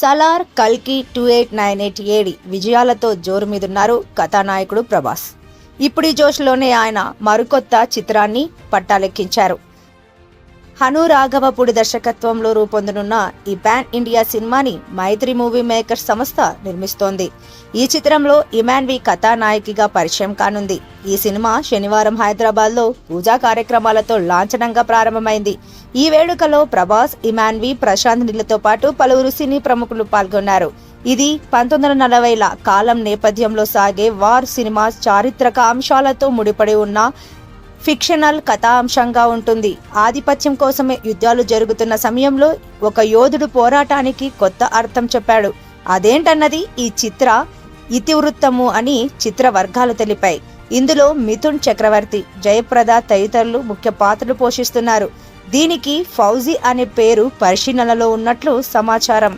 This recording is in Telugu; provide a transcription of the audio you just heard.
సలార్, కల్కి 2898 ఏడి విజయాలతో జోరు మీదున్నారు కథానాయకుడు ప్రభాస్. ఇప్పుడు ఈ జోష్లోనే ఆయన మరికొత్త చిత్రాన్ని పట్టాలెక్కించారు. హను రాఘవపూడి దర్శకత్వంలో రూపొందనున్న ఈ పాన్ ఇండియా సినిమాని మైత్రి మూవీ మేకర్స్ సంస్థ నిర్మిస్తోంది. ఈ చిత్రంలో ఇమాన్వి కథానాయకిగా పరిచయం కానుంది. ఈ సినిమా శనివారం హైదరాబాద్లో పూజా కార్యక్రమాలతో లాంఛనంగా ప్రారంభమైంది. ఈ వేడుకలో ప్రభాస్, ఇమాన్వి, ప్రశాంత్ నీళ్లతో పాటు పలువురు సినీ ప్రముఖులు పాల్గొన్నారు. ఇది 1940ల కాలం నేపథ్యంలో సాగే వార్ సినిమా చారిత్రక అంశాలతో ముడిపడి ఉన్న ఫిక్షనల్ కథాంశంగా ఉంటుంది. ఆధిపత్యం కోసమే యుద్ధాలు జరుగుతున్న సమయంలో ఒక యోధుడు పోరాటానికి కొత్త అర్థం చెప్పాడు. అదేంటన్నది ఈ చిత్ర ఇతివృత్తము అని చిత్ర వర్గాలు తెలిపాయి. ఇందులో మిథున్ చక్రవర్తి, జయప్రద తదితరులు ముఖ్య పాత్రలు పోషిస్తున్నారు. దీనికి ఫౌజీ అనే పేరు పరిశీలనలో ఉన్నట్లు సమాచారం.